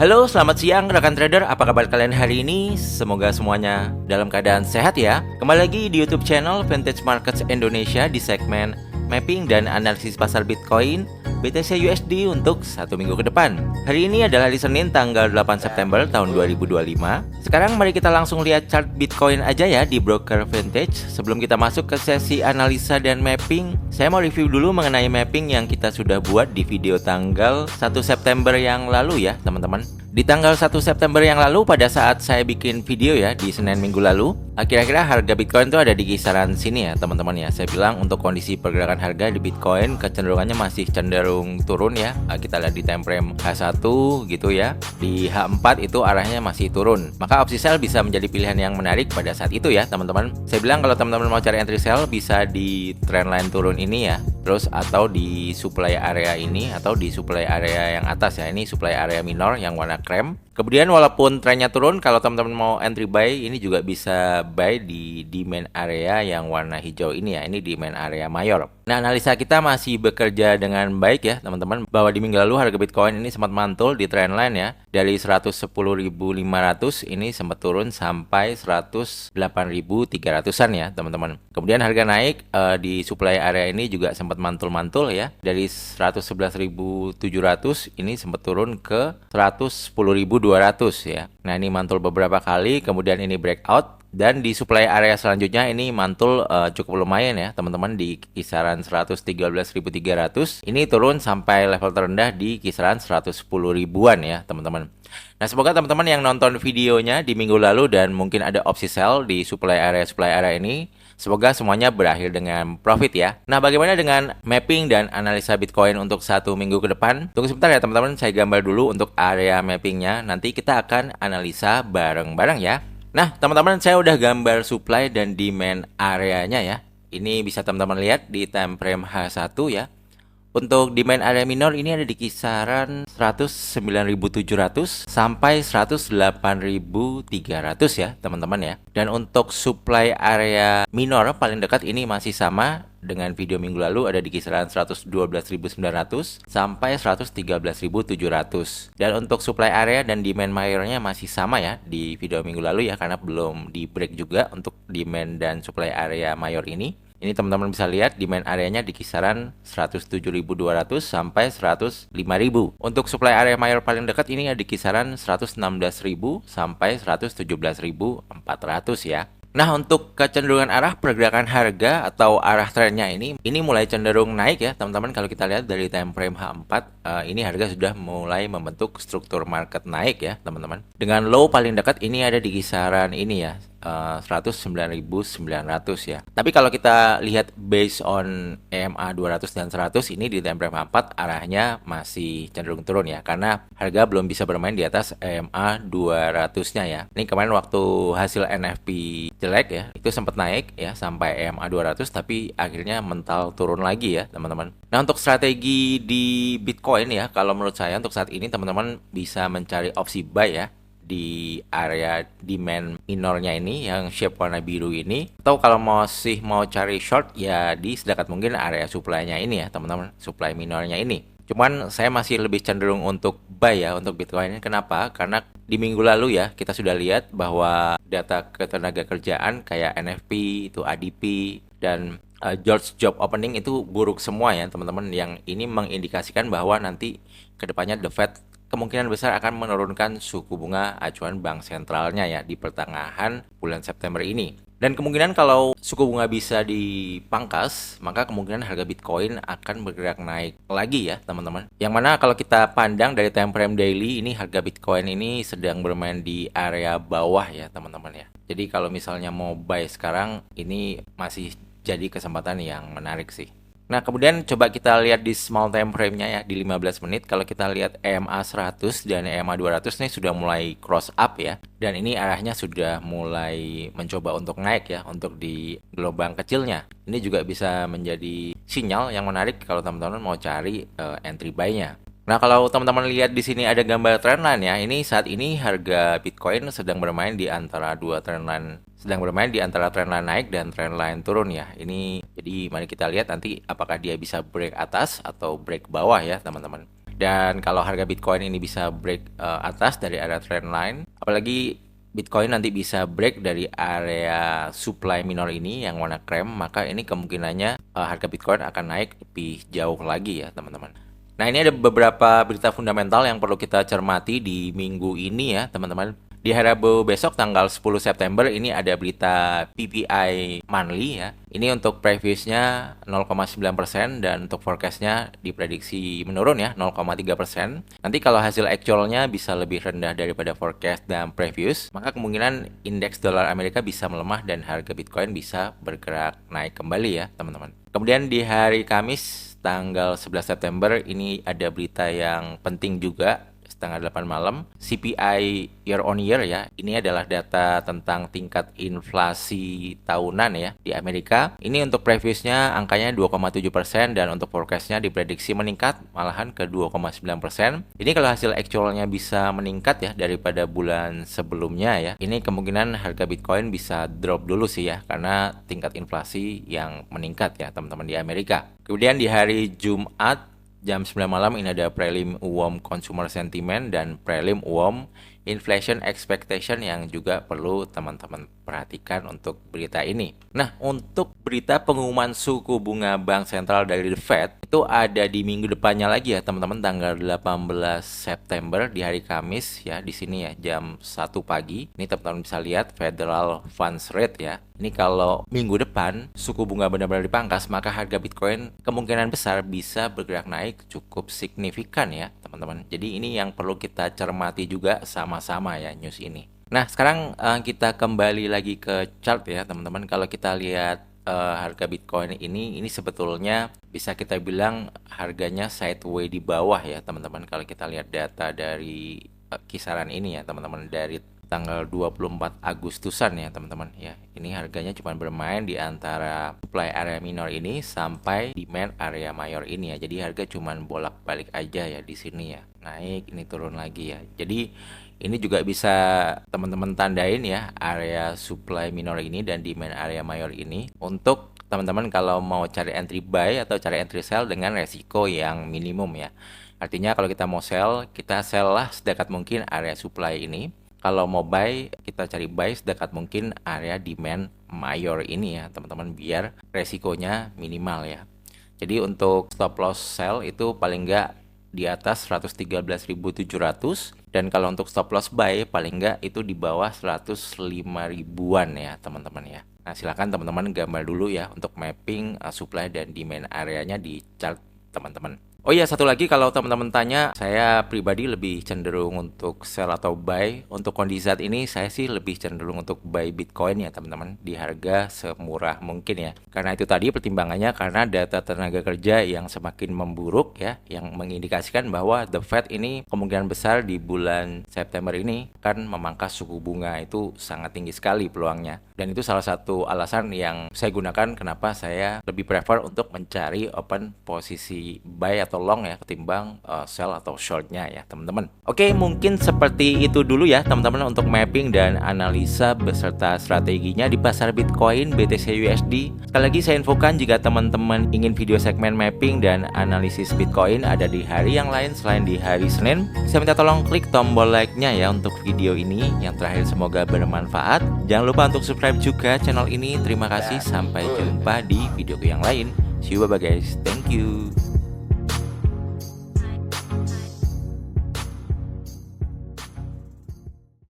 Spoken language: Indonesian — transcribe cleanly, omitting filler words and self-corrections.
Halo, selamat siang rekan trader. Apa kabar kalian hari ini? Semoga semuanya dalam keadaan sehat ya. Kembali lagi di YouTube channel Vintage Markets Indonesia di segmen mapping dan analisis pasar Bitcoin, BTC USD untuk satu minggu ke depan. Hari ini adalah hari Senin tanggal 8 September tahun 2025. Sekarang mari kita langsung lihat chart Bitcoin aja ya di broker Vintage. Sebelum kita masuk ke sesi analisa dan mapping, saya mau review dulu mengenai mapping yang kita sudah buat di video tanggal 1 September yang lalu ya teman-teman. Di tanggal 1 September yang lalu pada saat saya bikin video ya di Senin minggu lalu, kira-kira harga Bitcoin itu ada di kisaran sini ya teman-teman ya. Saya bilang untuk kondisi pergerakan harga di Bitcoin kecenderungannya masih cenderung turun ya. Kita lihat di time frame H1 gitu ya. Di H4 itu arahnya masih turun. Maka opsi sell bisa menjadi pilihan yang menarik pada saat itu ya teman-teman. Saya bilang kalau teman-teman mau cari entry sell bisa di trendline turun ini ya. Terus atau di supply area ini atau di supply area yang atas ya. Ini supply area minor yang warna krem. Kemudian walaupun trennya turun, kalau teman-teman mau entry buy, ini juga bisa buy di demand area yang warna hijau ini ya. Ini demand area mayor. Nah, analisa kita masih bekerja dengan baik ya teman-teman. Bahwa di minggu lalu harga Bitcoin ini sempat mantul di trendline ya. Dari 110.500 ini sempat turun sampai 108.300-an ya teman-teman. Kemudian harga naik di supply area ini juga sempat mantul-mantul ya. Dari 111.700 ini sempat turun ke 110.200 ya. Nah, ini mantul beberapa kali, kemudian ini breakout. Dan di supply area selanjutnya ini mantul cukup lumayan ya teman-teman di kisaran 113.300. Ini turun sampai level terendah di kisaran 110 ribuan ya teman-teman. Nah, semoga teman-teman yang nonton videonya di minggu lalu dan mungkin ada opsi sell di supply area ini, semoga semuanya berakhir dengan profit ya. Nah, bagaimana dengan mapping dan analisa Bitcoin untuk satu minggu ke depan? Tunggu sebentar ya teman-teman, saya gambar dulu untuk area mappingnya. Nanti kita akan analisa bareng-bareng ya. Nah, teman-teman, saya udah gambar supply dan demand areanya ya. Ini bisa teman-teman lihat di time frame H1 ya. Untuk demand area minor ini ada di kisaran 109.700 sampai 108.300 ya teman-teman ya. Dan untuk supply area minor paling dekat ini masih sama dengan video minggu lalu, ada di kisaran 112.900 sampai 113.700. Dan untuk supply area dan demand mayornya masih sama ya di video minggu lalu ya, karena belum di break juga untuk demand dan supply area mayor ini. Ini teman-teman bisa lihat demand areanya di kisaran 107.200 sampai 105.000. Untuk supply area mayor paling dekat ini ada di kisaran 116.000 sampai 117.400 ya. Nah, untuk kecenderungan arah pergerakan harga atau arah trennya ini mulai cenderung naik ya teman-teman. Kalau kita lihat dari time frame H4, ini harga sudah mulai membentuk struktur market naik ya teman-teman. Dengan low paling dekat ini ada di kisaran ini ya, 109.900 ya. Tapi kalau kita lihat based on EMA 200 dan 100 ini di time frame 4 arahnya masih cenderung turun ya, karena harga belum bisa bermain di atas EMA 200-nya ya. Ini kemarin waktu hasil NFP jelek ya, itu sempat naik ya sampai EMA 200 tapi akhirnya mental turun lagi ya teman-teman. Nah, untuk strategi di Bitcoin ya, kalau menurut saya untuk saat ini teman-teman bisa mencari opsi buy ya di area demand minornya ini yang shape warna biru ini, atau kalau masih mau cari short ya di sedekat mungkin area supply-nya ini ya teman-teman, supply minornya ini. Cuman saya masih lebih cenderung untuk buy ya untuk Bitcoin ini. Kenapa? Karena di minggu lalu ya kita sudah lihat bahwa data ketenaga kerjaan kayak NFP, itu ADP dan George Job Opening itu buruk semua ya teman-teman, yang ini mengindikasikan bahwa nanti kedepannya The Fed kemungkinan besar akan menurunkan suku bunga acuan bank sentralnya ya di pertengahan bulan September ini. Dan kemungkinan kalau suku bunga bisa dipangkas, maka kemungkinan harga Bitcoin akan bergerak naik lagi ya teman-teman. Yang mana kalau kita pandang dari time frame daily, ini harga Bitcoin ini sedang bermain di area bawah ya teman-teman ya. Jadi kalau misalnya mau buy sekarang, ini masih jadi kesempatan yang menarik sih. Nah, kemudian coba kita lihat di small time frame-nya ya di 15 menit. Kalau kita lihat EMA 100 dan EMA 200 ini sudah mulai cross up ya. Dan ini arahnya sudah mulai mencoba untuk naik ya untuk di gelombang kecilnya. Ini juga bisa menjadi sinyal yang menarik kalau teman-teman mau cari entry buy-nya. Nah, kalau teman-teman lihat di sini ada gambar trendline ya. Ini saat ini harga Bitcoin sedang bermain di antara dua trendline, sedang bermain di antara trendline naik dan trendline turun ya. Ini jadi mari kita lihat nanti apakah dia bisa break atas atau break bawah ya, teman-teman. Dan kalau harga Bitcoin ini bisa break atas dari area trendline, apalagi Bitcoin nanti bisa break dari area supply minor ini yang warna krem, maka ini kemungkinannya harga Bitcoin akan naik lebih jauh lagi ya teman-teman. Nah, ini ada beberapa berita fundamental yang perlu kita cermati di minggu ini ya teman-teman. Di hari Rabu besok tanggal 10 September ini ada berita PPI monthly ya. Ini untuk previousnya 0,9% dan untuk forecastnya diprediksi menurun ya 0,3%. Nanti kalau hasil actualnya bisa lebih rendah daripada forecast dan previous, maka kemungkinan indeks dolar Amerika bisa melemah dan harga Bitcoin bisa bergerak naik kembali ya teman-teman. Kemudian di hari Kamis tanggal 11 September ini ada berita yang penting juga setengah 8 malam, CPI year on year ya. Ini adalah data tentang tingkat inflasi tahunan ya di Amerika. Ini untuk previousnya angkanya 2,7% dan untuk forecastnya diprediksi meningkat malahan ke 2,9%. Ini kalau hasil actualnya bisa meningkat ya daripada bulan sebelumnya ya. Ini kemungkinan harga Bitcoin bisa drop dulu sih ya karena tingkat inflasi yang meningkat ya teman-teman di Amerika. Kemudian di hari Jumat jam 9 malam ini ada prelim UOM Consumer Sentiment dan prelim UOM Inflation Expectation yang juga perlu teman-teman perhatikan untuk berita ini. Nah, untuk berita pengumuman suku bunga Bank Sentral dari The Fed itu ada di minggu depannya lagi ya teman-teman, tanggal 18 September di hari Kamis ya, di sini ya jam 1 pagi. Ini teman-teman bisa lihat Federal Funds Rate ya. Ini kalau minggu depan suku bunga benar-benar dipangkas, maka harga Bitcoin kemungkinan besar bisa bergerak naik cukup signifikan ya teman-teman. Jadi ini yang perlu kita cermati juga sama-sama ya news ini. Nah, sekarang kita kembali lagi ke chart ya teman-teman. Kalau kita lihat harga Bitcoin ini sebetulnya bisa kita bilang harganya sideways di bawah ya teman-teman. Kalau kita lihat data dari kisaran ini ya teman-teman, dari tanggal 24 Agustusan ya teman-teman ya. Ini harganya cuma bermain di antara supply area minor ini sampai demand area mayor ini ya. Jadi harga cuma bolak-balik aja ya di sini ya. Naik, ini turun lagi ya. Jadi ini juga bisa teman-teman tandain ya area supply minor ini dan demand area mayor ini untuk teman-teman kalau mau cari entry buy atau cari entry sell dengan resiko yang minimum ya. Artinya kalau kita mau sell, kita sell lah sedekat mungkin area supply ini. Kalau mau buy, kita cari buy sedekat mungkin area demand mayor ini ya teman-teman, biar resikonya minimal ya. Jadi untuk stop loss sell itu paling enggak di atas 113.700 dan kalau untuk stop loss buy paling enggak itu di bawah 105 ribuan ya teman-teman ya. Nah, silakan teman-teman gambar dulu ya untuk mapping supply dan demand areanya di chart teman-teman. Oh iya, satu lagi kalau teman-teman tanya, saya pribadi lebih cenderung untuk sell atau buy. Untuk kondisi saat ini saya sih lebih cenderung untuk buy Bitcoin ya teman-teman, di harga semurah mungkin ya. Karena itu tadi pertimbangannya karena data tenaga kerja yang semakin memburuk ya, yang mengindikasikan bahwa The Fed ini kemungkinan besar di bulan September ini kan memangkas suku bunga, itu sangat tinggi sekali peluangnya. Dan itu salah satu alasan yang saya gunakan kenapa saya lebih prefer untuk mencari open posisi buy atau long ya ketimbang sell atau shortnya ya teman-teman. Oke, mungkin seperti itu dulu ya teman-teman untuk mapping dan analisa beserta strateginya di pasar Bitcoin BTC USD. Sekali lagi saya infokan jika teman-teman ingin video segmen mapping dan analisis Bitcoin ada di hari yang lain selain di hari Senin, saya minta tolong klik tombol like-nya ya untuk video ini. Yang terakhir semoga bermanfaat. Jangan lupa untuk subscribe juga channel ini. Terima kasih, sampai jumpa di videoku yang lain. See you, bye bye guys, thank you.